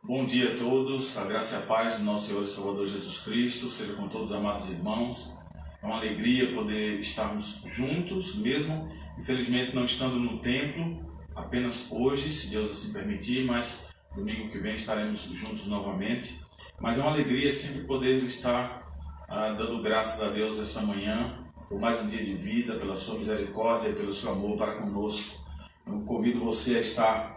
Bom dia a todos, a graça e a paz do nosso Senhor e Salvador Jesus Cristo seja com todos os amados irmãos. É uma alegria poder estarmos juntos, mesmo infelizmente não estando no templo, apenas hoje, se Deus assim permitir, mas domingo que vem estaremos juntos novamente. Mas é uma alegria sempre poder estar dando graças a Deus essa manhã, por mais um dia de vida, pela sua misericórdia e pelo seu amor para conosco. Eu convido você a estar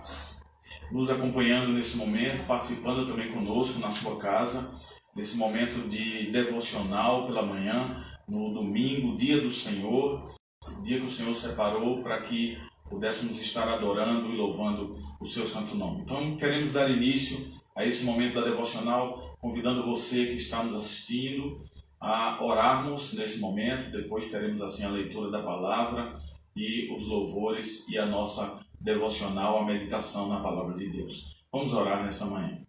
nos acompanhando nesse momento, participando também conosco na sua casa, nesse momento de devocional pela manhã, no domingo, dia do Senhor, dia que o Senhor separou para que pudéssemos estar adorando e louvando o seu santo nome. Então, queremos dar início a esse momento da devocional, convidando você que está nos assistindo a orarmos nesse momento. Depois teremos assim a leitura da palavra e os louvores e a nossa devocional, a meditação na palavra de Deus. Vamos orar nessa manhã.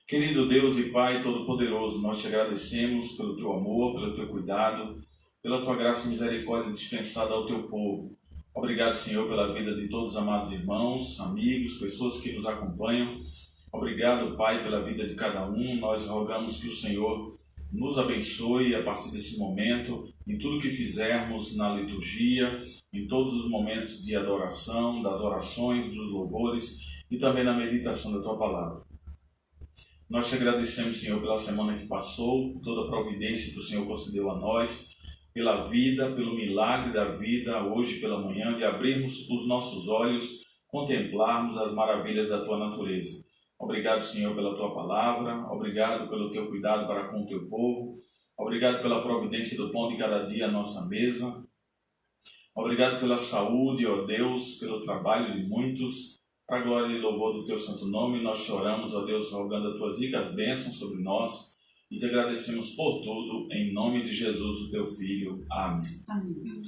Querido Deus e Pai Todo-Poderoso, nós te agradecemos pelo teu amor, pelo teu cuidado, pela tua graça e misericórdia dispensada ao teu povo. Obrigado, Senhor, pela vida de todos os amados irmãos, amigos, pessoas que nos acompanham. Obrigado, Pai, pela vida de cada um. Nós rogamos que o Senhor nos abençoe a partir desse momento, em tudo que fizermos na liturgia, em todos os momentos de adoração, das orações, dos louvores e também na meditação da tua palavra. Nós te agradecemos, Senhor, pela semana que passou, por toda a providência que o Senhor concedeu a nós, pela vida, pelo milagre da vida, hoje pela manhã, de abrirmos os nossos olhos, contemplarmos as maravilhas da tua natureza. Obrigado, Senhor, pela tua palavra, obrigado pelo teu cuidado para com o teu povo, obrigado pela providência do pão de cada dia à nossa mesa, obrigado pela saúde, ó Deus, pelo trabalho de muitos, para a glória e louvor do teu santo nome. Nós te oramos, ó Deus, rogando as tuas ricas bênçãos sobre nós e te agradecemos por tudo, em nome de Jesus, o teu Filho. Amém. Amém.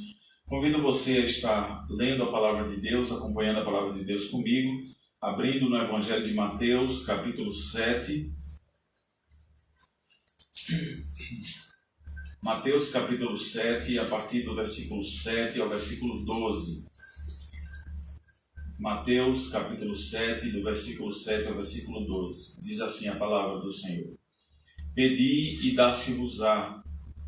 Convido você a estar lendo a palavra de Deus, acompanhando a palavra de Deus comigo, abrindo no Evangelho de Mateus, capítulo 7. Mateus, capítulo 7, a partir do versículo 7 ao versículo 12. Mateus, capítulo 7, do versículo 7 ao versículo 12. Diz assim a palavra do Senhor. Pedi e dá-se-vos-á,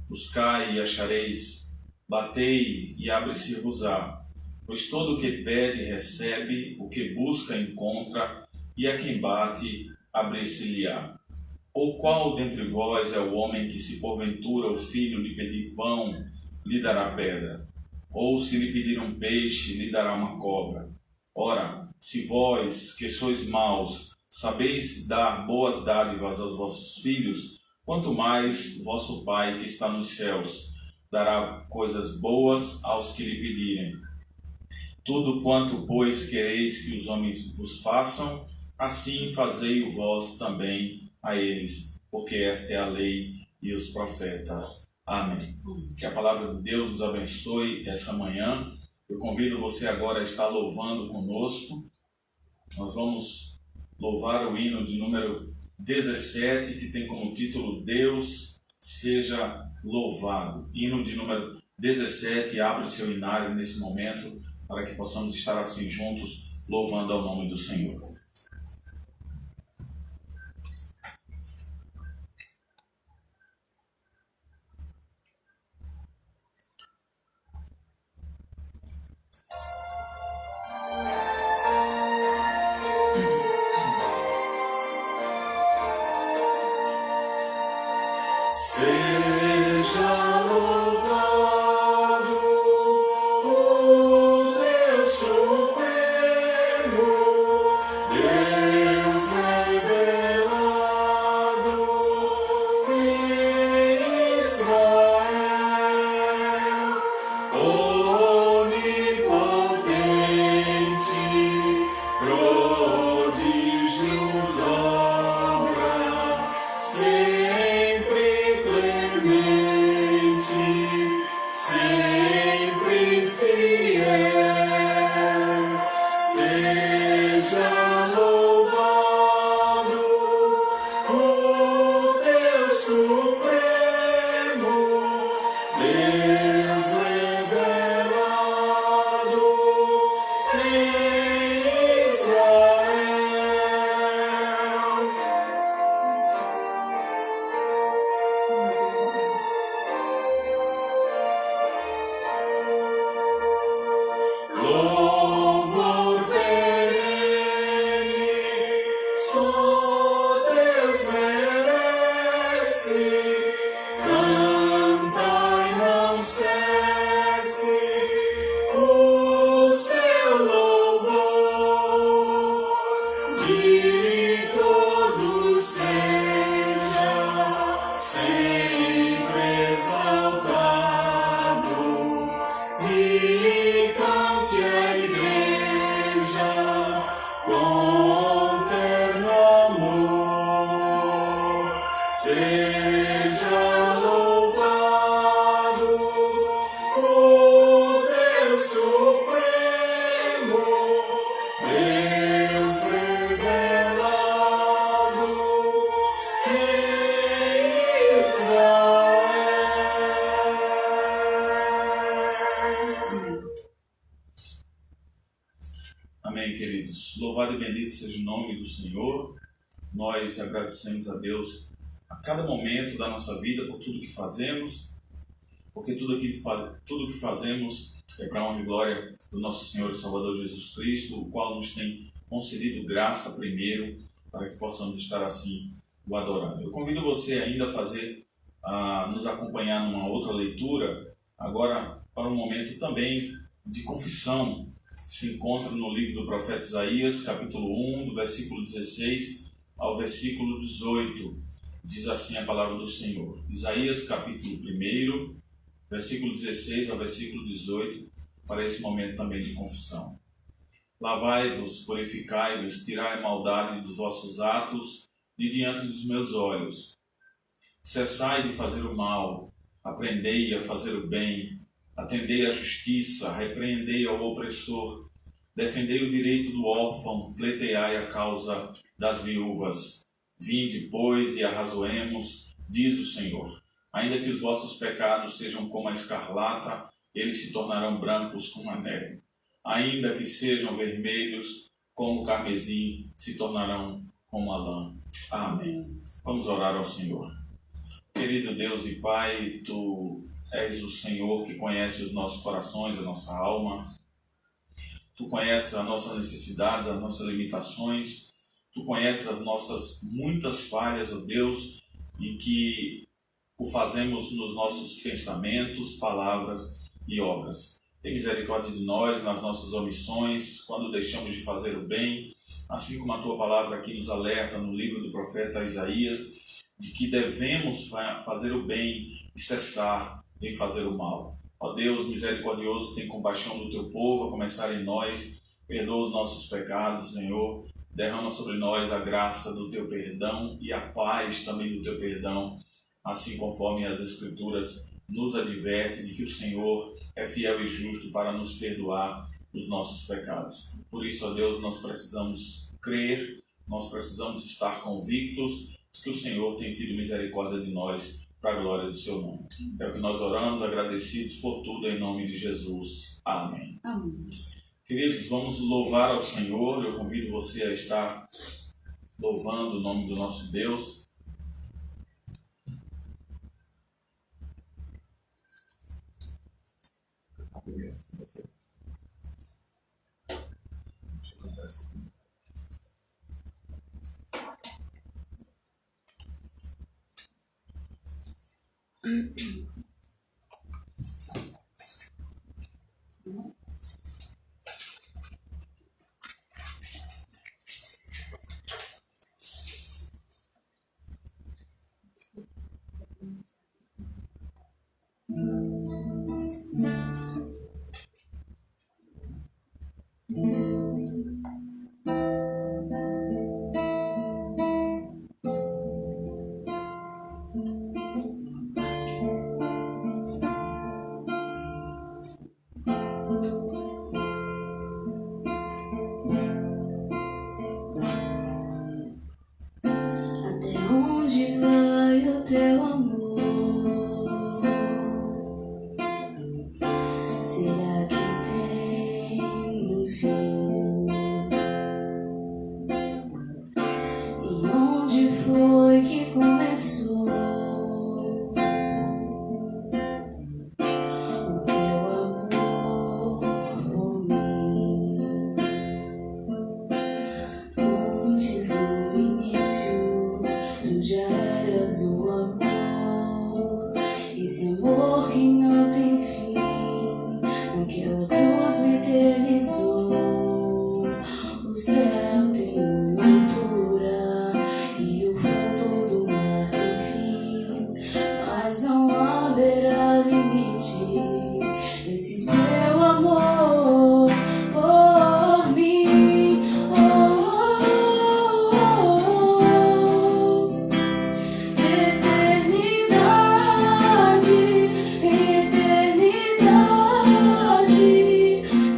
buscai e achareis, batei e abre-se-vos-á. Pois todo o que pede, recebe, o que busca, encontra, e a quem bate, abrir-se-lhe-á. Ou qual dentre vós é o homem que, se porventura o filho lhe pedir pão, lhe dará pedra? Ou se lhe pedir um peixe, lhe dará uma cobra? Ora, se vós, que sois maus, sabeis dar boas dádivas aos vossos filhos, quanto mais vosso Pai que está nos céus dará coisas boas aos que lhe pedirem. Tudo quanto, pois, quereis que os homens vos façam, assim fazei-o vós também a eles, porque esta é a lei e os profetas. Amém. Que a palavra de Deus nos abençoe essa manhã. Eu convido você agora a estar louvando conosco. Nós vamos louvar o hino de número 17, que tem como título Deus seja louvado. Hino de número 17, abre o seu inário nesse momento, para que possamos estar assim juntos, louvando ao nome do Senhor. Seja louvado o Deus supremo, louvor perene, só Deus merece. Cantai, não cesse o seu louvor, de todos seja sempre exaltado, e cante a igreja com terno amor. Seja louvado o Deus Supremo, Deus revelado em Israel. Amém, queridos. Louvado e bendito seja o nome do Senhor. Nós agradecemos a Deus a cada momento da nossa vida por tudo que fazemos, porque tudo que fazemos é para a honra e glória do nosso Senhor e Salvador Jesus Cristo, o qual nos tem concedido graça primeiro para que possamos estar assim o adorando. Eu convido você ainda a nos acompanhar numa outra leitura, agora para um momento também de confissão. Se encontra no livro do profeta Isaías, capítulo 1, do versículo 16 ao versículo 18. Diz assim a palavra do Senhor. Isaías, capítulo 1, versículo 16 ao versículo 18, para esse momento também de confissão. Lavai-vos, purificai-vos, tirai a maldade dos vossos atos de diante dos meus olhos. Cessai de fazer o mal, aprendei a fazer o bem, atendei à justiça, repreendei ao opressor, defendei o direito do órfão, pleiteai a causa das viúvas. Vinde, pois, e arrazoemos, diz o Senhor. Ainda que os vossos pecados sejam como a escarlata, eles se tornarão brancos como a neve. Ainda que sejam vermelhos como o carmesim, se tornarão como a lã. Amém. Vamos orar ao Senhor. Querido Deus e Pai, Tu és o Senhor que conhece os nossos corações, a nossa alma. Tu conheces as nossas necessidades, as nossas limitações. Tu conheces as nossas muitas falhas, ó Deus, e que o fazemos nos nossos pensamentos, palavras e obras. Tem misericórdia de nós nas nossas omissões, quando deixamos de fazer o bem, assim como a Tua palavra aqui nos alerta no livro do profeta Isaías, de que devemos fazer o bem e cessar em fazer o mal. Ó Deus misericordioso, tem compaixão do Teu povo, a começar em nós, perdoa os nossos pecados, Senhor, derrama sobre nós a graça do Teu perdão e a paz também do Teu perdão, assim conforme as Escrituras nos adverte de que o Senhor é fiel e justo para nos perdoar os nossos pecados. Por isso, ó Deus, nós precisamos crer, nós precisamos estar convictos de que o Senhor tem tido misericórdia de nós para a glória do Seu nome. É o que nós oramos, agradecidos por tudo, em nome de Jesus. Amém. Amém. Queridos, vamos louvar ao Senhor. Eu convido você a estar louvando o nome do nosso Deus. Será que tem um fim? Deus me eternizou. O céu tem uma altura e o fundo do mar tem fim, mas não haverá limites nesse teu amor por mim. Eternidade, eternidade,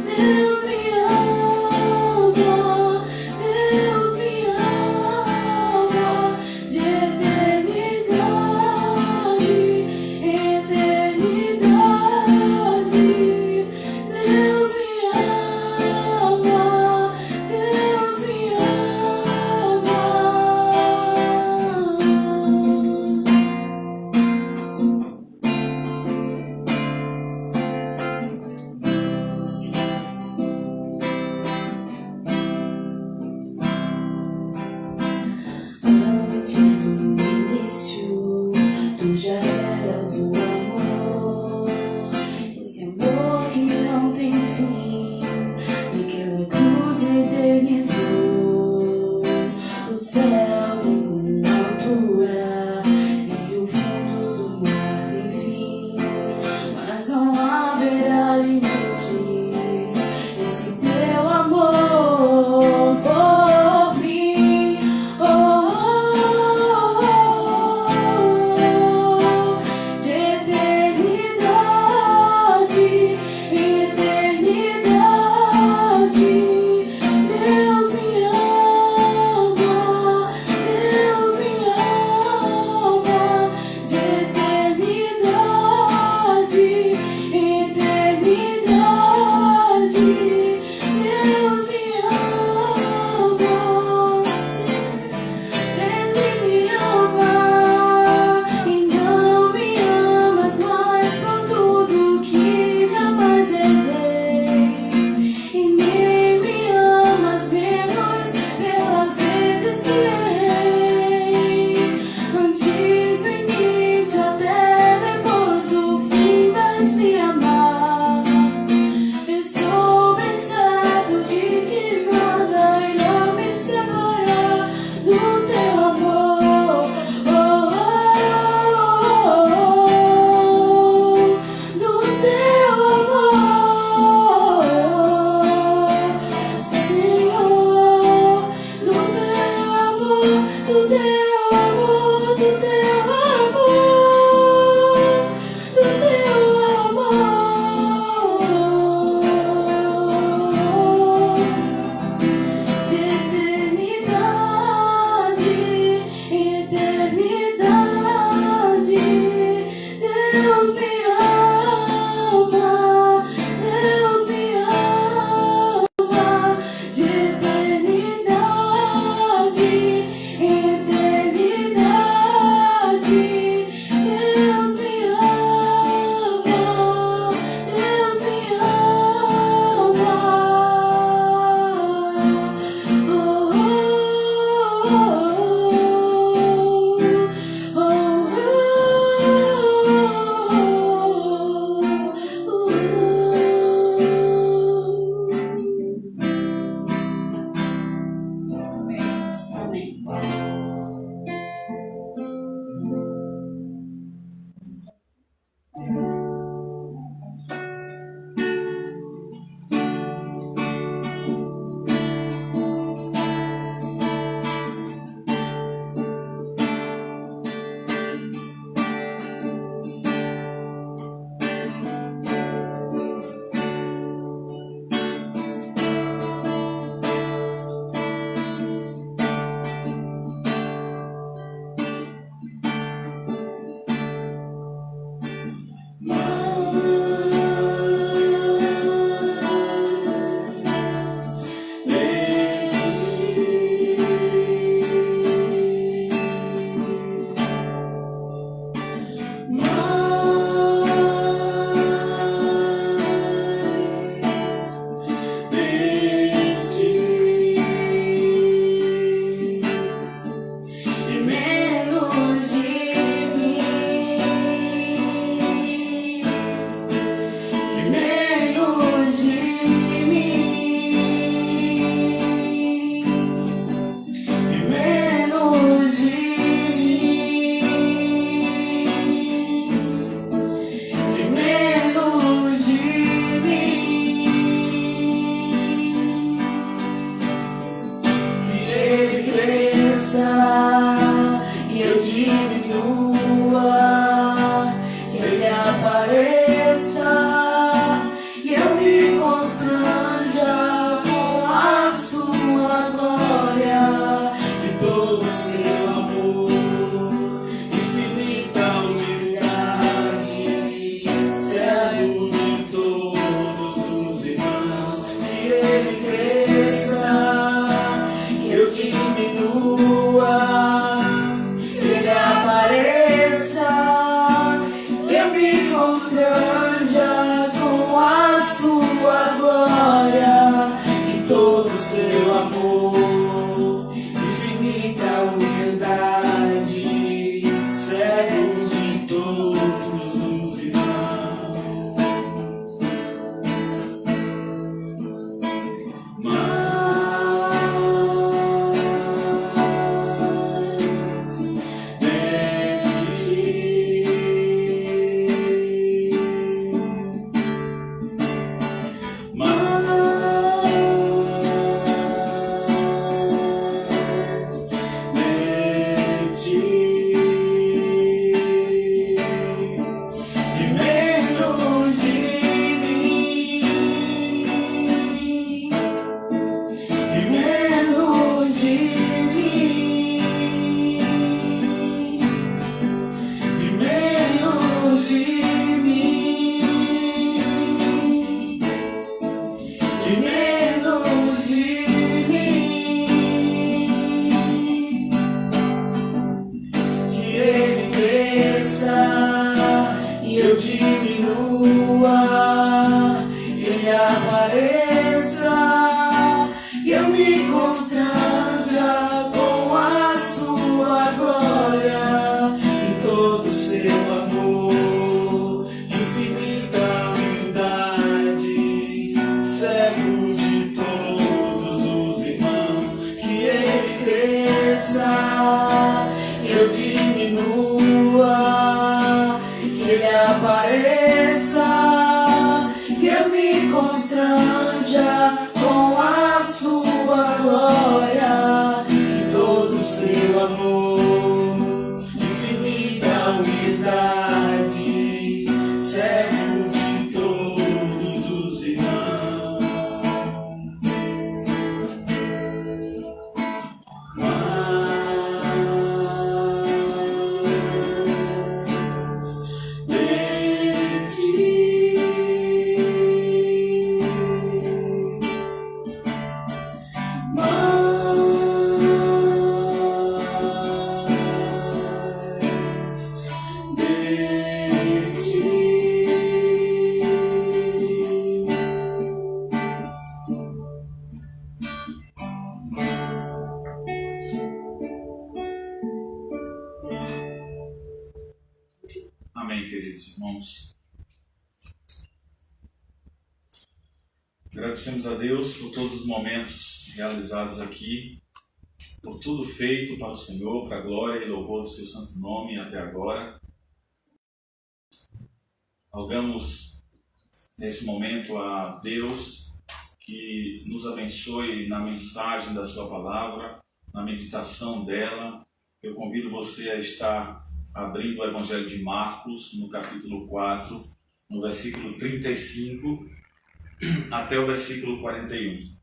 Deus me ama e menos de mim. Que Ele cresça e eu diminua, Ele apareça e eu me constranja com a sua glória e todo o seu amor, infinita humildade, servo de todos os irmãos. Que Ele cresça, eu diminua, que Ele apareça e eu me constranja com a sua glória e todo o seu amor, infinita humildade, servo de todos os irmãos. Amém, queridos irmãos. Agradecemos a Deus por todos os momentos realizados aqui, por tudo feito para o Senhor, para a glória e louvor do seu santo nome até agora. Rogamos nesse momento a Deus que nos abençoe na mensagem da sua palavra, na meditação dela. Eu convido você a estar abrindo o Evangelho de Marcos, no capítulo 4, no versículo 35 até o versículo 41.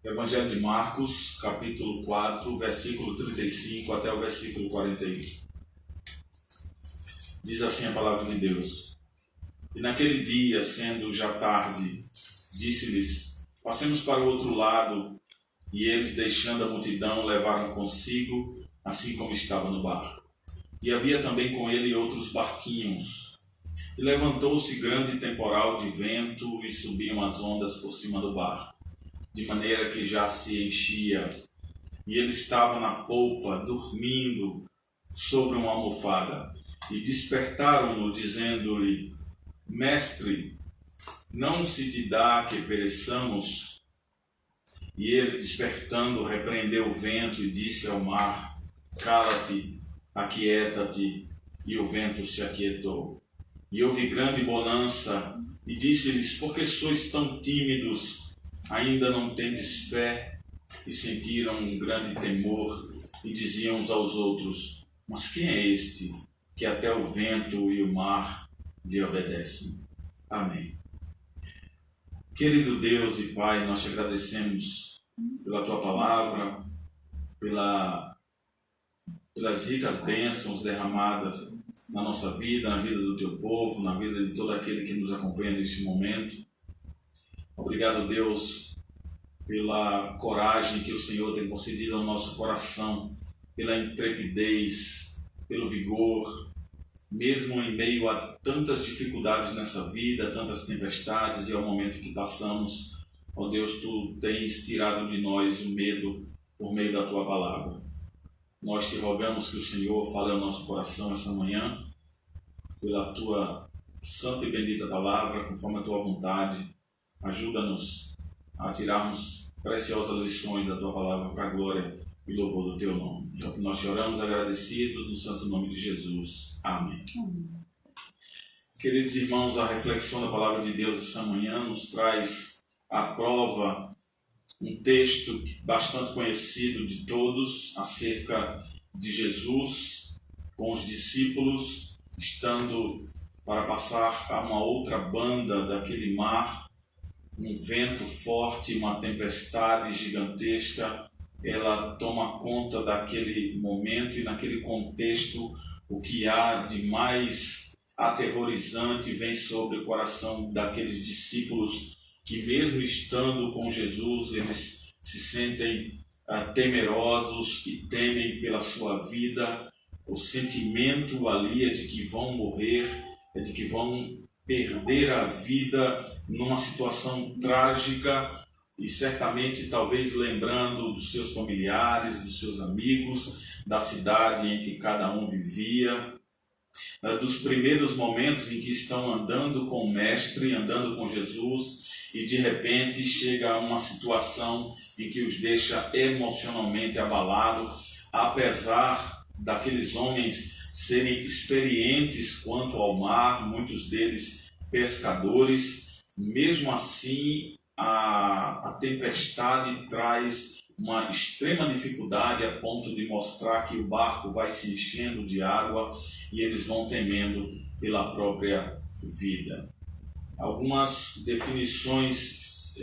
Evangelho de Marcos, capítulo 4, versículo 35 até o versículo 41. Diz assim a palavra de Deus. E naquele dia, sendo já tarde, disse-lhes: passemos para o outro lado. E eles, deixando a multidão, levaram consigo, assim como estava no barco. E havia também com ele outros barquinhos. E levantou-se grande temporal de vento, e subiam as ondas por cima do barco, de maneira que já se enchia. E ele estava na polpa, dormindo sobre uma almofada. E despertaram-no, dizendo-lhe: Mestre, não se te dá que pereçamos? E ele, despertando, repreendeu o vento e disse ao mar: cala-te, aquieta-te. E o vento se aquietou. E houve grande bonança. E disse-lhes: por que sois tão tímidos? Ainda não tendes fé? E sentiram um grande temor e diziam uns aos outros: mas quem é este que até o vento e o mar lhe obedecem? Amém. Querido Deus e Pai, nós te agradecemos pela Tua palavra, pelas ricas bênçãos derramadas na nossa vida, na vida do Teu povo, na vida de todo aquele que nos acompanha neste momento. Obrigado, Deus, pela coragem que o Senhor tem concedido ao nosso coração, pela intrepidez, pelo vigor, mesmo em meio a tantas dificuldades nessa vida, tantas tempestades e ao momento que passamos. Ó Deus, Tu tens tirado de nós o medo por meio da Tua palavra. Nós te rogamos que o Senhor fale ao nosso coração essa manhã, pela Tua santa e bendita palavra, conforme a Tua vontade. Ajuda-nos a tirarmos preciosas lições da Tua palavra para a glória e louvor do Teu nome. É o que nós te oramos agradecidos no santo nome de Jesus. Amém. Queridos irmãos, a reflexão da palavra de Deus essa manhã nos traz à prova um texto bastante conhecido de todos acerca de Jesus com os discípulos estando para passar a uma outra banda daquele mar, um vento forte, uma tempestade gigantesca, ela toma conta daquele momento, e naquele contexto o que há de mais aterrorizante vem sobre o coração daqueles discípulos que, mesmo estando com Jesus, eles se sentem temerosos e temem pela sua vida. O sentimento ali é de que vão morrer, é de que vão perder a vida numa situação trágica, e certamente talvez lembrando dos seus familiares, dos seus amigos, da cidade em que cada um vivia, dos primeiros momentos em que estão andando com o Mestre, andando com Jesus, e de repente chega a uma situação em que os deixa emocionalmente abalados, apesar daqueles homens serem experientes quanto ao mar, muitos deles pescadores. Mesmo assim, a tempestade traz uma extrema dificuldade a ponto de mostrar que o barco vai se enchendo de água e eles vão temendo pela própria vida. Algumas definições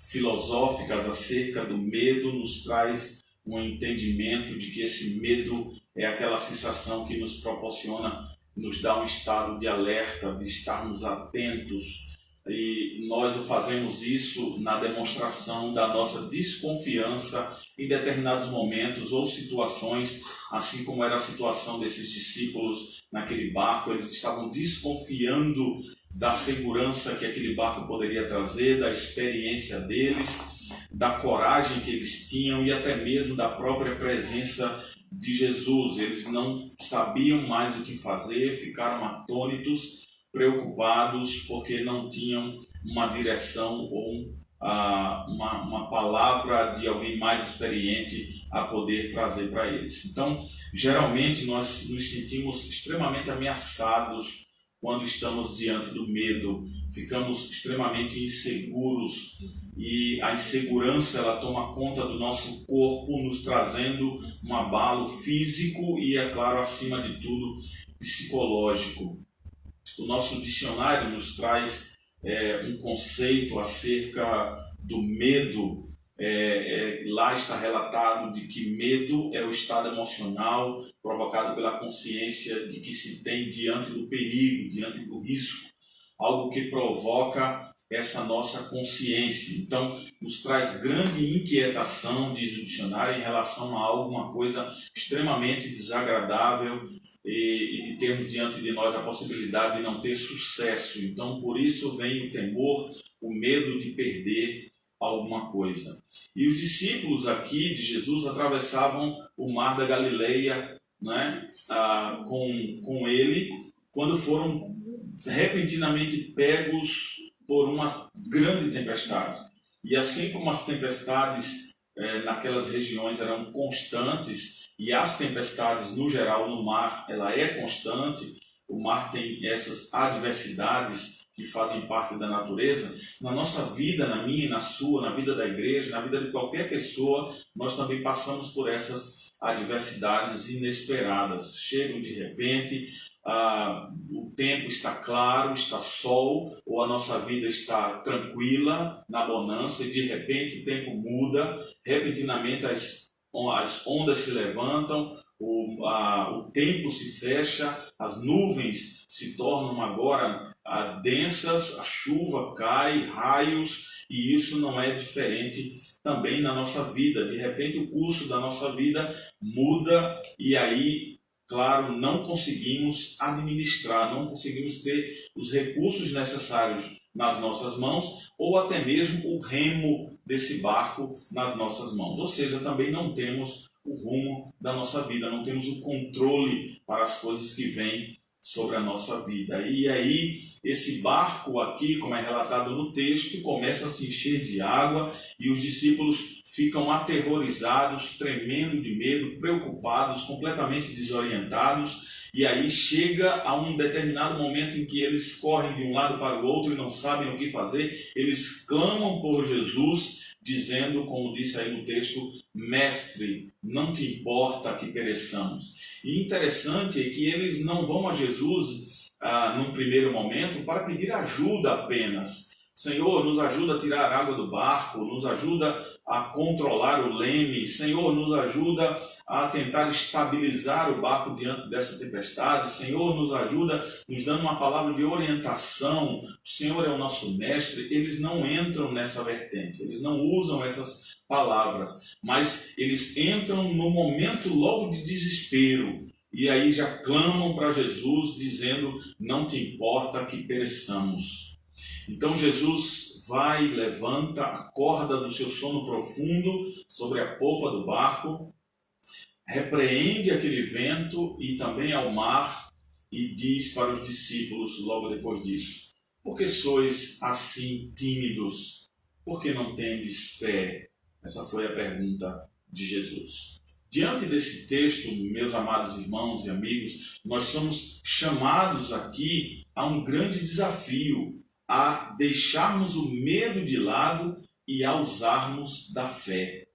filosóficas acerca do medo nos traz um entendimento de que esse medo é aquela sensação que nos proporciona, nos dá um estado de alerta, de estarmos atentos, e nós fazemos isso na demonstração da nossa desconfiança em determinados momentos ou situações, assim como era a situação desses discípulos naquele barco. Eles estavam desconfiando da segurança que aquele barco poderia trazer, da experiência deles, da coragem que eles tinham e até mesmo da própria presença de Jesus. Eles não sabiam mais o que fazer, ficaram atônitos, preocupados, porque não tinham uma direção ou uma palavra de alguém mais experiente a poder trazer para eles. Então, geralmente nós nos sentimos extremamente ameaçados quando estamos diante do medo, ficamos extremamente inseguros, e a insegurança ela toma conta do nosso corpo, nos trazendo um abalo físico e, é claro, acima de tudo, psicológico. O nosso dicionário nos traz um conceito acerca do medo. Lá está relatado de que medo é o estado emocional provocado pela consciência de que se tem diante do perigo, diante do risco, algo que provoca essa nossa consciência. Então, nos traz grande inquietação, diz o dicionário, em relação a alguma coisa extremamente desagradável e de termos diante de nós a possibilidade de não ter sucesso. Então, por isso vem o temor, o medo de perder alguma coisa. E os discípulos aqui de Jesus atravessavam o mar da Galileia, né, com ele, quando foram repentinamente pegos por uma grande tempestade. E assim como as tempestades naquelas regiões eram constantes, e as tempestades no geral no mar, ela é constante, o mar tem essas adversidades que fazem parte da natureza. Na nossa vida, na minha e na sua, na vida da igreja, na vida de qualquer pessoa, nós também passamos por essas adversidades inesperadas. Chegam de repente, o tempo está claro, está sol, ou a nossa vida está tranquila, na bonança, e de repente o tempo muda, repentinamente as ondas se levantam, o tempo se fecha, as nuvens se tornam agora densas, a chuva cai, raios, e isso não é diferente também na nossa vida. De repente o curso da nossa vida muda, e aí, claro, não conseguimos administrar, não conseguimos ter os recursos necessários nas nossas mãos, ou até mesmo o remo desse barco nas nossas mãos. Ou seja, também não temos o rumo da nossa vida, não temos o controle para as coisas que vêm sobre a nossa vida. E aí, esse barco aqui, como é relatado no texto, começa a se encher de água, e os discípulos ficam aterrorizados, tremendo de medo, preocupados, completamente desorientados. E aí chega a um determinado momento em que eles correm de um lado para o outro e não sabem o que fazer. Eles clamam por Jesus, dizendo, como disse aí no texto: Mestre, não te importa que pereçamos. E interessante é que eles não vão a Jesus num primeiro momento para pedir ajuda apenas. Senhor, nos ajuda a tirar a água do barco, nos ajuda a controlar o leme. Senhor, nos ajuda a tentar estabilizar o barco diante dessa tempestade. Senhor, nos ajuda, nos dando uma palavra de orientação. O Senhor é o nosso mestre. Eles não entram nessa vertente, eles não usam essas palavras, mas eles entram no momento logo de desespero. E aí já clamam para Jesus, dizendo: não te importa que pereçamos. Então Jesus vai, levanta, acorda do seu sono profundo sobre a polpa do barco, repreende aquele vento e também ao mar, e diz para os discípulos logo depois disso: por que sois assim tímidos? Por que não tendes fé? Essa foi a pergunta de Jesus. Diante desse texto, meus amados irmãos e amigos, nós somos chamados aqui a um grande desafio, a deixarmos o medo de lado e a usarmos da fé.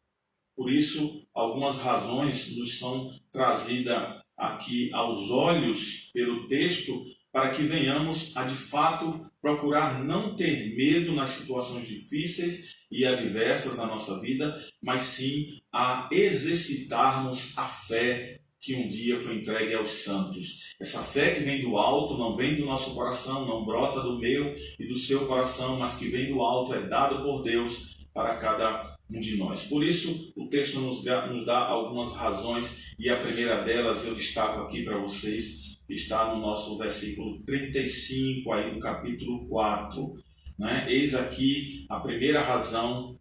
Por isso, algumas razões nos são trazidas aqui aos olhos pelo texto, para que venhamos a de fato procurar não ter medo nas situações difíceis e adversas na nossa vida, mas sim a exercitarmos a fé que um dia foi entregue aos santos. Essa fé que vem do alto, não vem do nosso coração, não brota do meu e do seu coração, mas que vem do alto, é dado por Deus para cada um de nós. Por isso, o texto nos dá algumas razões, e a primeira delas eu destaco aqui para vocês, que está no nosso versículo 35, aí no capítulo 4. Né? Eis aqui a primeira razão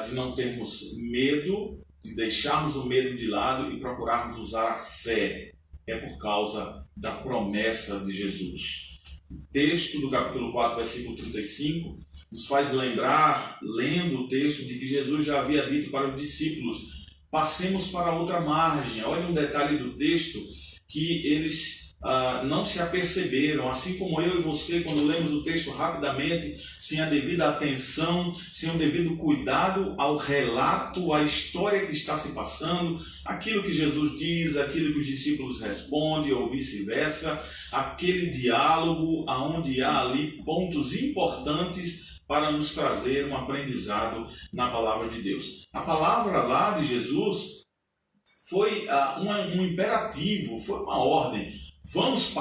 de não termos medo, de deixarmos o medo de lado e procurarmos usar a fé. É por causa da promessa de Jesus. O texto do capítulo 4, versículo 35, nos faz lembrar, lendo o texto, de que Jesus já havia dito para os discípulos: passemos para outra margem. Olha um detalhe do texto que eles não se aperceberam, assim como eu e você, quando lemos o texto rapidamente, sem a devida atenção, sem o devido cuidado ao relato, à história que está se passando, aquilo que Jesus diz, aquilo que os discípulos respondem, ou vice-versa, aquele diálogo onde há ali pontos importantes para nos trazer um aprendizado na palavra de Deus. A palavra lá de Jesus foi um imperativo, foi uma ordem. Vamos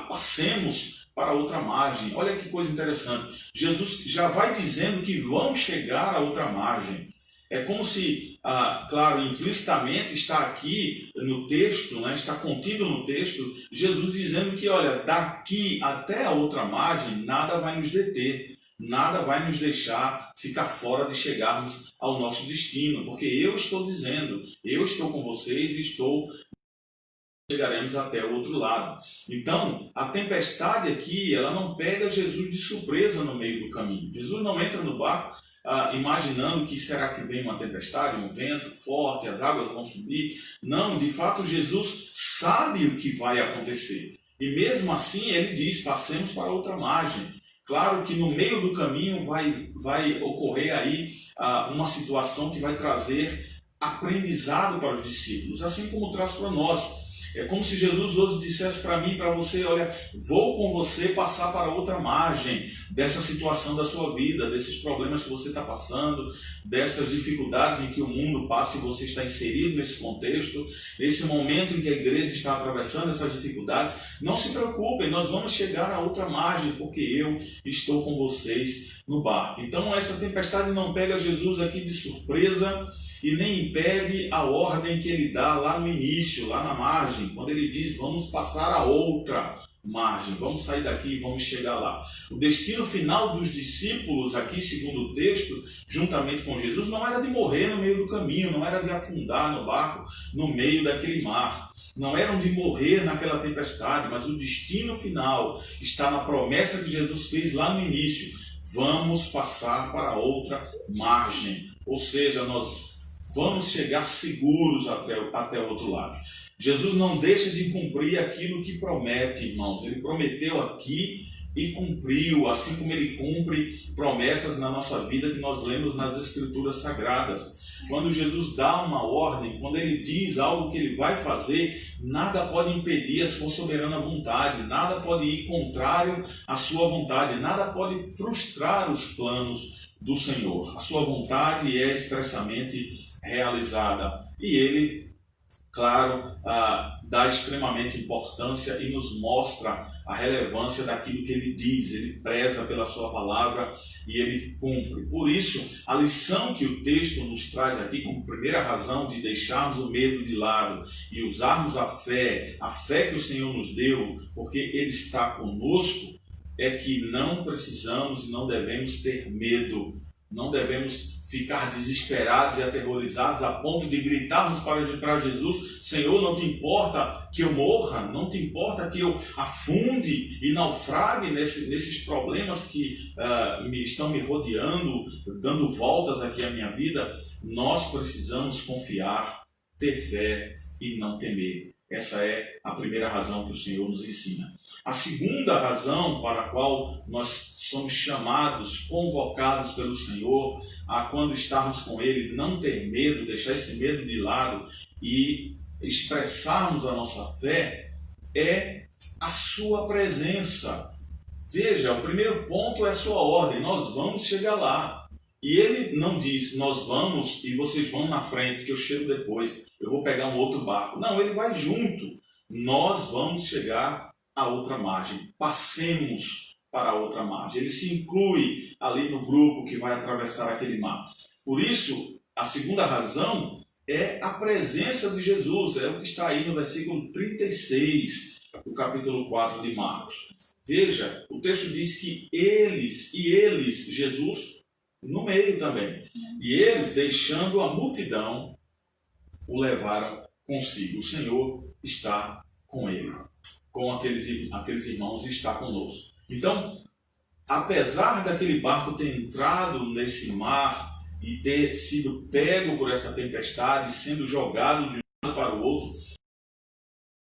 passemos para outra margem. Olha que coisa interessante. Jesus já vai dizendo que vão chegar a outra margem. É como se, claro, implicitamente está aqui no texto, né, está contido no texto, Jesus dizendo que, olha, daqui até a outra margem, nada vai nos deter. Nada vai nos deixar ficar fora de chegarmos ao nosso destino. Porque eu estou dizendo, eu estou com vocês e chegaremos até o outro lado. Então, a tempestade aqui, ela não pega Jesus de surpresa no meio do caminho. Jesus não entra no barco imaginando que será que vem uma tempestade, um vento forte, as águas vão subir. Não, de fato, Jesus sabe o que vai acontecer. E mesmo assim, ele diz: passemos para outra margem. Claro que no meio do caminho vai ocorrer aí uma situação que vai trazer aprendizado para os discípulos, assim como traz para nós. É como se Jesus hoje dissesse para mim e para você: olha, vou com você passar para outra margem dessa situação da sua vida, desses problemas que você está passando, dessas dificuldades em que o mundo passa e você está inserido nesse contexto, nesse momento em que a igreja está atravessando essas dificuldades. Não se preocupem, nós vamos chegar a outra margem, porque eu estou com vocês no barco. Então essa tempestade não pega Jesus aqui de surpresa e nem impede a ordem que ele dá lá no início, lá na margem, quando ele diz: vamos passar a outra margem, vamos sair daqui e vamos chegar lá. O destino final dos discípulos aqui, segundo o texto, juntamente com Jesus, não era de morrer no meio do caminho, não era de afundar no barco no meio daquele mar, não eram de morrer naquela tempestade, mas o destino final está na promessa que Jesus fez lá no início: vamos passar para outra margem, ou seja, nós vamos chegar seguros até o outro lado. Jesus não deixa de cumprir aquilo que promete, irmãos. Ele prometeu aqui e cumpriu, assim como ele cumpre promessas na nossa vida que nós lemos nas Escrituras Sagradas. Quando Jesus dá uma ordem, quando ele diz algo que ele vai fazer, nada pode impedir a sua soberana vontade, nada pode ir contrário à sua vontade, nada pode frustrar os planos do Senhor. A sua vontade é expressamente realizada. E ele, claro, dá extremamente importância e nos mostra a relevância daquilo que ele diz. Ele preza pela sua palavra e ele cumpre. Por isso, a lição que o texto nos traz aqui como primeira razão de deixarmos o medo de lado e usarmos a fé que o Senhor nos deu, porque ele está conosco, é que não precisamos e não devemos ter medo. Não devemos ficar desesperados e aterrorizados a ponto de gritarmos para Jesus: Senhor, não te importa que eu morra? Não te importa que eu afunde e naufrague nesses problemas que estão me rodeando, dando voltas aqui à minha vida? Nós precisamos confiar, ter fé e não temer. Essa é a primeira razão que o Senhor nos ensina. A segunda razão para a qual nós somos chamados, convocados pelo Senhor, a quando estarmos com Ele, não ter medo, deixar esse medo de lado e expressarmos a nossa fé, é a sua presença. Veja, o primeiro ponto é a sua ordem, nós vamos chegar lá. E ele não diz, nós vamos e vocês vão na frente, que eu chego depois, eu vou pegar um outro barco. Não, ele vai junto. Nós vamos chegar à outra margem. Passemos para a outra margem. Ele se inclui ali no grupo que vai atravessar aquele mar. Por isso, a segunda razão é a presença de Jesus. É o que está aí no versículo 36 do capítulo 4 de Marcos. Veja, o texto diz que eles, Jesus no meio também. E eles, deixando a multidão, o levaram consigo. O Senhor está com ele, com aqueles irmãos, e está conosco. Então, apesar daquele barco ter entrado nesse mar e ter sido pego por essa tempestade, sendo jogado de um lado para o outro,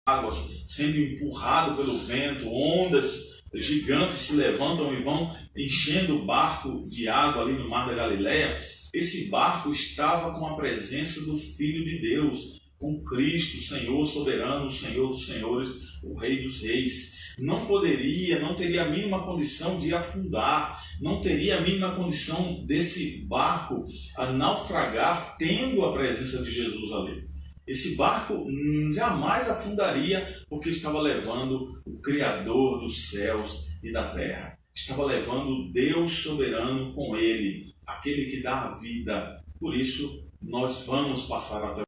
águas sendo empurrado pelo vento, ondas gigantes se levantam e vão enchendo o barco de água ali no Mar da Galileia, esse barco estava com a presença do Filho de Deus, com Cristo, Senhor soberano, o Senhor dos senhores, o Rei dos reis. Não teria a mínima condição de afundar, não teria a mínima condição desse barco a naufragar tendo a presença de Jesus ali. Esse barco jamais afundaria porque estava levando o Criador dos céus e da terra. Estava levando Deus soberano com ele, aquele que dá a vida. Por isso, nós vamos passar até os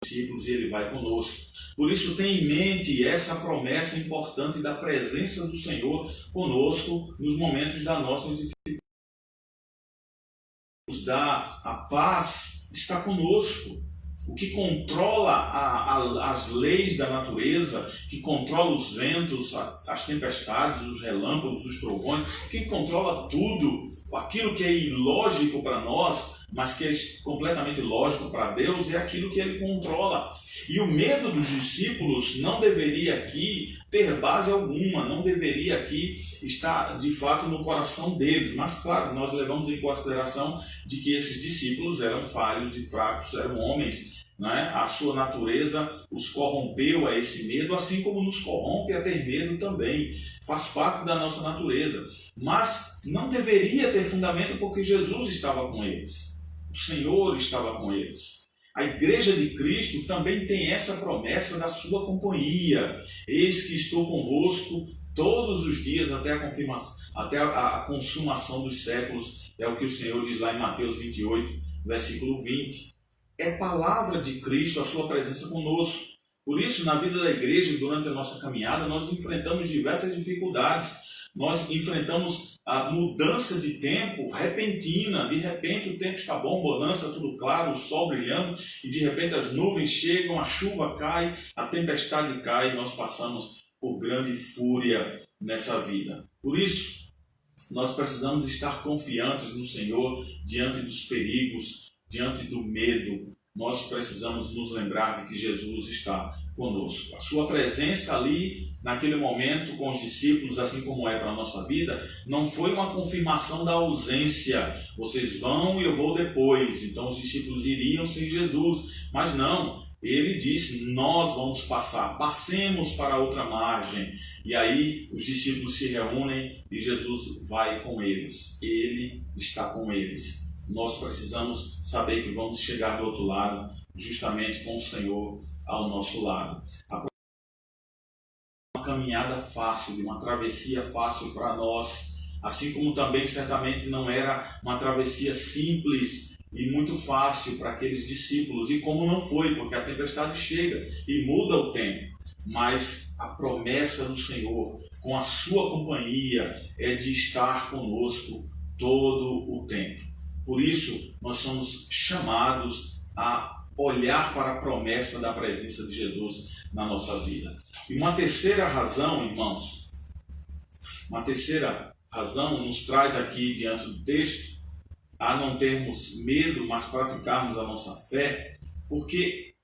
discípulos e ele vai conosco. Por isso, tenha em mente essa promessa importante da presença do Senhor conosco nos momentos da nossa dificuldade. Nos dá a paz, está conosco. O que controla as leis da natureza, que controla os ventos, as tempestades, os relâmpagos, os trovões, quem controla tudo, aquilo que é ilógico para nós, mas que é completamente lógico para Deus, é aquilo que ele controla. E o medo dos discípulos não deveria aqui ter base alguma, não deveria aqui estar de fato no coração deles. Mas claro, nós levamos em consideração de que esses discípulos eram falhos e fracos, eram homens, né? A sua natureza os corrompeu a esse medo, assim como nos corrompe a ter medo também. Faz parte da nossa natureza. Mas não deveria ter fundamento porque Jesus estava com eles. O Senhor estava com eles. A igreja de Cristo também tem essa promessa da sua companhia. Eis que estou convosco todos os dias até a consumação dos séculos. É o que o Senhor diz lá em Mateus 28, versículo 20. É palavra de Cristo a sua presença conosco. Por isso, na vida da igreja, durante a nossa caminhada, nós enfrentamos diversas dificuldades. Nós enfrentamos a mudança de tempo repentina. De repente o tempo está bom, bonança, tudo claro, o sol brilhando, e de repente as nuvens chegam, a chuva cai, a tempestade cai, e nós passamos por grande fúria nessa vida. Por isso, nós precisamos estar confiantes no Senhor diante dos perigos, diante do medo. Nós precisamos nos lembrar de que Jesus está conosco. A sua presença ali, naquele momento, com os discípulos, assim como é para a nossa vida, não foi uma confirmação da ausência. Vocês vão e eu vou depois. Então os discípulos iriam sem Jesus. Mas não, Ele disse, nós vamos passar, passemos para a outra margem. E aí os discípulos se reúnem e Jesus vai com eles. Ele está com eles. Nós precisamos saber que vamos chegar do outro lado, justamente com o Senhor ao nosso lado. Uma caminhada fácil, uma travessia fácil para nós, assim como também certamente não era uma travessia simples e muito fácil para aqueles discípulos, e como não foi, porque a tempestade chega e muda o tempo. Mas a promessa do Senhor, com a sua companhia, é de estar conosco todo o tempo. Por isso, nós somos chamados a olhar para a promessa da presença de Jesus na nossa vida. E uma terceira razão, irmãos, uma terceira razão nos traz aqui diante do texto a não termos medo, mas praticarmos a nossa fé, porque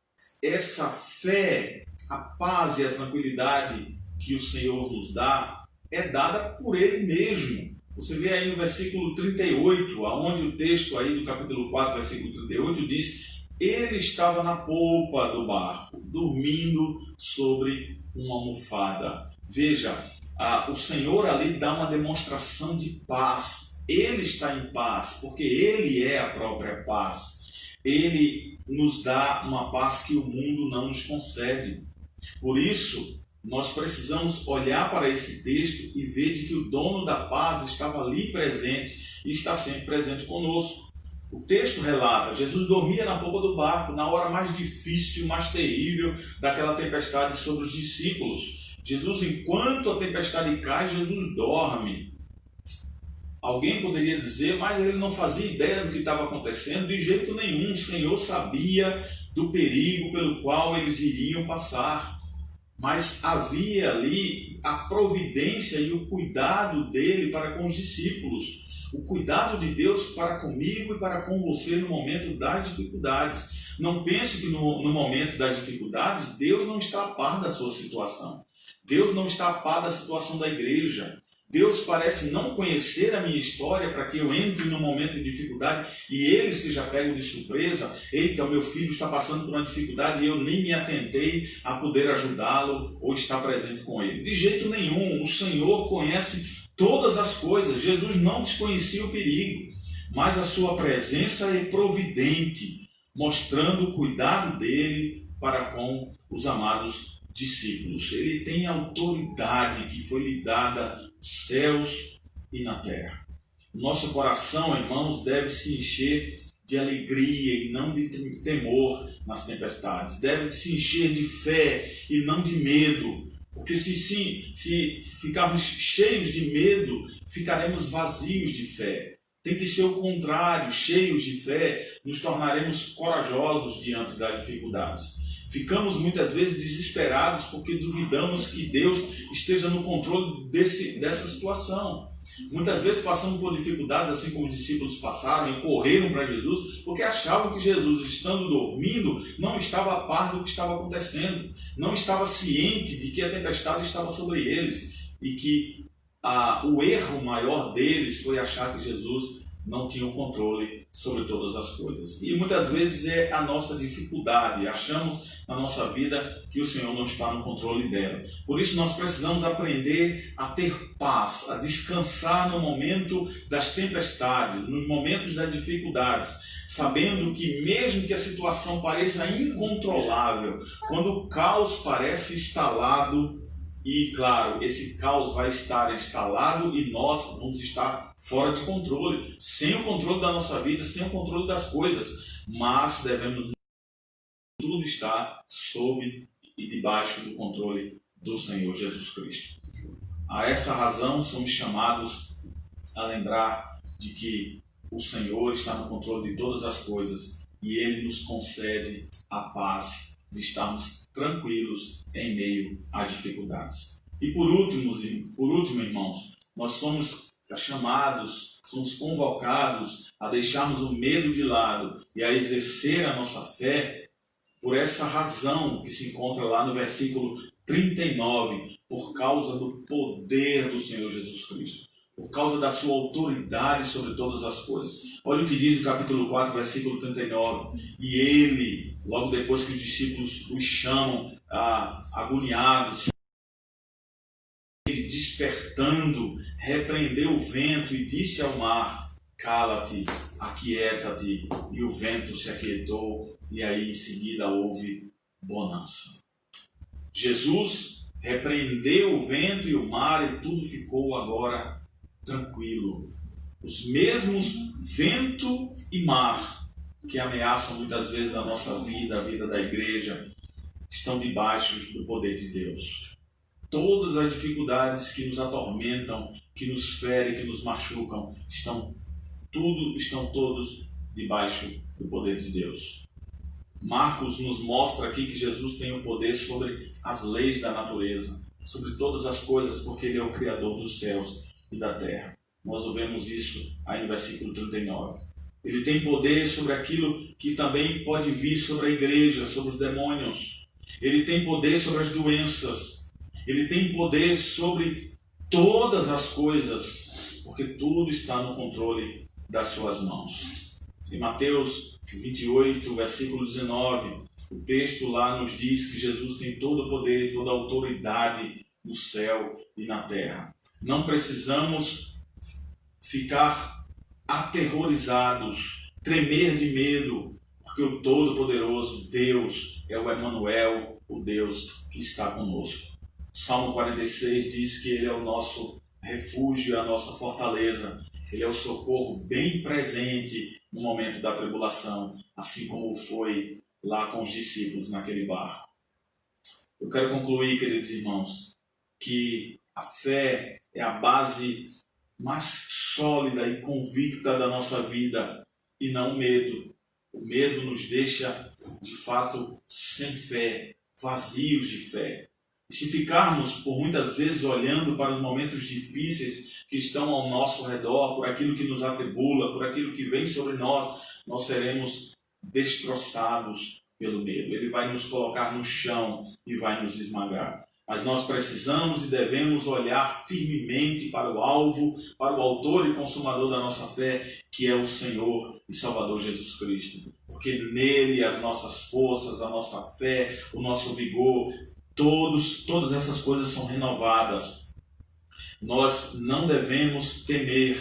essa fé, a paz e a tranquilidade que o Senhor nos dá, é dada por Ele mesmo. Você vê aí no versículo 38, onde o texto aí do capítulo 4, versículo 38 diz: Ele estava na polpa do barco, dormindo sobre uma almofada. Veja, o Senhor ali dá uma demonstração de paz. Ele está em paz, porque Ele é a própria paz. Ele nos dá uma paz que o mundo não nos concede. Por isso, nós precisamos olhar para esse texto e ver de que o dono da paz estava ali presente e está sempre presente conosco. O texto relata, Jesus dormia na polpa do barco, na hora mais difícil, mais terrível daquela tempestade sobre os discípulos. Jesus, enquanto a tempestade cai, Jesus dorme. Alguém poderia dizer, mas ele não fazia ideia do que estava acontecendo. De jeito nenhum, o Senhor sabia do perigo pelo qual eles iriam passar. Mas havia ali a providência e o cuidado dele para com os discípulos. O cuidado de Deus para comigo e para com você no momento das dificuldades. Não pense que no momento das dificuldades, Deus não está a par da sua situação. Deus não está a par da situação da igreja. Deus parece não conhecer a minha história para que eu entre num momento de dificuldade e ele seja pego de surpresa. Eita, meu filho está passando por uma dificuldade e eu nem me atentei a poder ajudá-lo ou estar presente com ele. De jeito nenhum, o Senhor conhece todas as coisas. Jesus não desconhecia o perigo, mas a sua presença é providente, mostrando o cuidado dele para com os amados discípulos. Ele tem autoridade que foi lhe dada nos céus e na terra. Nosso coração, irmãos, deve se encher de alegria e não de temor nas tempestades. Deve se encher de fé e não de medo. Porque se ficarmos cheios de medo, ficaremos vazios de fé. Tem que ser o contrário, cheios de fé, nos tornaremos corajosos diante das dificuldades. Ficamos muitas vezes desesperados porque duvidamos que Deus esteja no controle dessa situação. Muitas vezes passamos por dificuldades, assim como os discípulos passaram e correram para Jesus, porque achavam que Jesus, estando dormindo, não estava a par do que estava acontecendo, não estava ciente de que a tempestade estava sobre eles e que o erro maior deles foi achar que Jesus não tinha o controle sobre todas as coisas. E muitas vezes é a nossa dificuldade, achamos na nossa vida que o Senhor não está no controle dela. Por isso nós precisamos aprender a ter paz, a descansar no momento das tempestades, nos momentos das dificuldades, sabendo que mesmo que a situação pareça incontrolável, quando o caos parece instalado, e claro, esse caos vai estar instalado e nós vamos estar fora de controle, sem o controle da nossa vida, sem o controle das coisas, mas devemos tudo estar sob e debaixo do controle do Senhor Jesus Cristo. A essa razão somos chamados a lembrar de que o Senhor está no controle de todas as coisas e Ele nos concede a paz de estarmos tranquilos em meio às dificuldades. E por último, irmãos, nós somos chamados, somos convocados a deixarmos o medo de lado e a exercer a nossa fé por essa razão que se encontra lá no versículo 39, por causa do poder do Senhor Jesus Cristo. por causa da sua autoridade sobre todas as coisas. Olha o que diz o capítulo 4, versículo 39. E ele, logo depois que os discípulos os chamam agoniados, ele despertando, repreendeu o vento e disse ao mar: cala-te, aquieta-te. E o vento se aquietou, e aí em seguida houve bonança. Jesus repreendeu o vento e o mar e tudo ficou agora tranquilo. Os mesmos vento e mar que ameaçam muitas vezes a nossa vida, a vida da igreja, estão debaixo do poder de Deus. Todas as dificuldades que nos atormentam, que nos ferem, que nos machucam, estão todos debaixo do poder de Deus. Marcos nos mostra aqui que Jesus tem o poder sobre as leis da natureza, sobre todas as coisas, porque Ele é o Criador dos céus e da terra. Nós ouvemos isso aí no versículo 39. Ele tem poder sobre aquilo que também pode vir sobre a igreja, sobre os demônios. Ele tem poder sobre as doenças. Ele tem poder sobre todas as coisas, porque tudo está no controle das suas mãos. Em Mateus 28, versículo 19, o texto lá nos diz que Jesus tem todo o poder e toda a autoridade no céu e na terra. Não precisamos ficar aterrorizados, tremer de medo, porque o Todo-Poderoso Deus é o Emanuel, o Deus que está conosco. Salmo 46 diz que Ele é o nosso refúgio, a nossa fortaleza. Ele é o socorro bem presente no momento da tribulação, assim como foi lá com os discípulos naquele barco. Eu quero concluir, queridos irmãos, que a fé é a base mais sólida e convicta da nossa vida, e não o medo. O medo nos deixa, de fato, sem fé, vazios de fé. E se ficarmos, por muitas vezes, olhando para os momentos difíceis que estão ao nosso redor, por aquilo que nos atribula, por aquilo que vem sobre nós, nós seremos destroçados pelo medo. Ele vai nos colocar no chão e vai nos esmagar. Mas nós precisamos e devemos olhar firmemente para o alvo, para o autor e consumador da nossa fé, que é o Senhor e Salvador Jesus Cristo. Porque nele as nossas forças, a nossa fé, o nosso vigor, todas essas coisas são renovadas. Nós não devemos temer.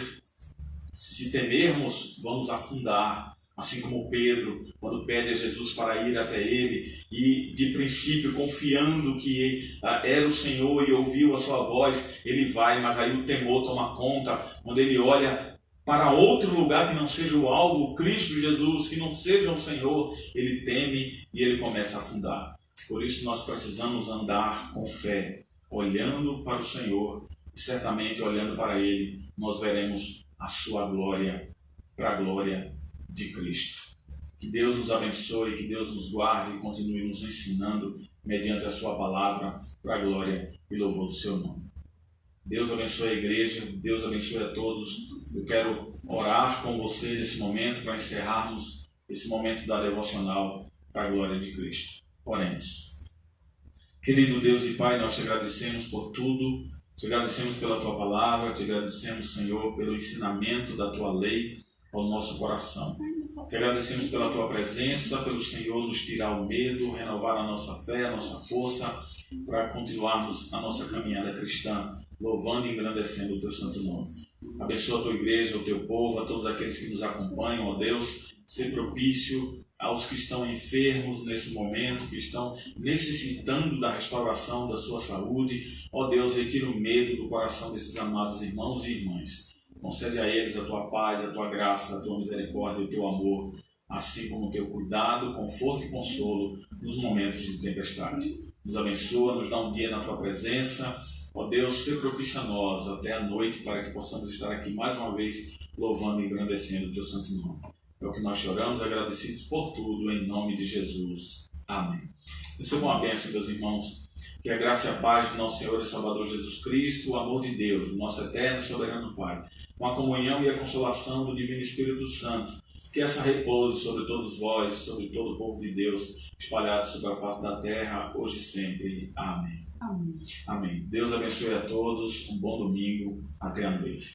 Se temermos, vamos afundar. Assim como Pedro, quando pede a Jesus para ir até ele, e de princípio confiando que era o Senhor e ouviu a sua voz, ele vai, mas aí o temor toma conta. Quando ele olha para outro lugar que não seja o alvo, Cristo Jesus, que não seja o Senhor, ele teme e ele começa a afundar. Por isso nós precisamos andar com fé, olhando para o Senhor, e certamente olhando para Ele, nós veremos a sua glória, para a glória de Cristo. Que Deus nos abençoe, que Deus nos guarde e continue nos ensinando mediante a sua palavra, para a glória e louvor do seu nome. Deus abençoe a igreja, Deus abençoe a todos. Eu quero orar com vocês nesse momento, para encerrarmos esse momento da devocional para a glória de Cristo. Oremos. Querido Deus e Pai, nós te agradecemos por tudo, te agradecemos pela tua palavra, te agradecemos, Senhor, pelo ensinamento da tua lei ao nosso coração. Te agradecemos pela tua presença, pelo Senhor nos tirar o medo, renovar a nossa fé, a nossa força, para continuarmos a nossa caminhada cristã, louvando e engrandecendo o teu santo nome. Abençoa a tua igreja, o teu povo, a todos aqueles que nos acompanham, ó Deus, ser propício aos que estão enfermos nesse momento, que estão necessitando da restauração da sua saúde. Ó Deus, retira o medo do coração desses amados irmãos e irmãs. Concede a eles a tua paz, a tua graça, a tua misericórdia e o teu amor, assim como o teu cuidado, conforto e consolo nos momentos de tempestade. Nos abençoa, nos dá um dia na tua presença. Ó Deus, ser propício a nós até a noite, para que possamos estar aqui mais uma vez, louvando e engrandecendo o teu santo nome. É o que nós choramos, agradecidos por tudo, em nome de Jesus. Amém. Recebam uma bênção, meus irmãos. Que a graça e a paz do nosso Senhor e Salvador Jesus Cristo, o amor de Deus, do nosso eterno e soberano Pai, com a comunhão e a consolação do Divino Espírito Santo, que essa repouse sobre todos vós, sobre todo o povo de Deus, espalhado sobre a face da terra, hoje e sempre. Amém. Amém. Amém. Deus abençoe a todos. Um bom domingo. Até a noite.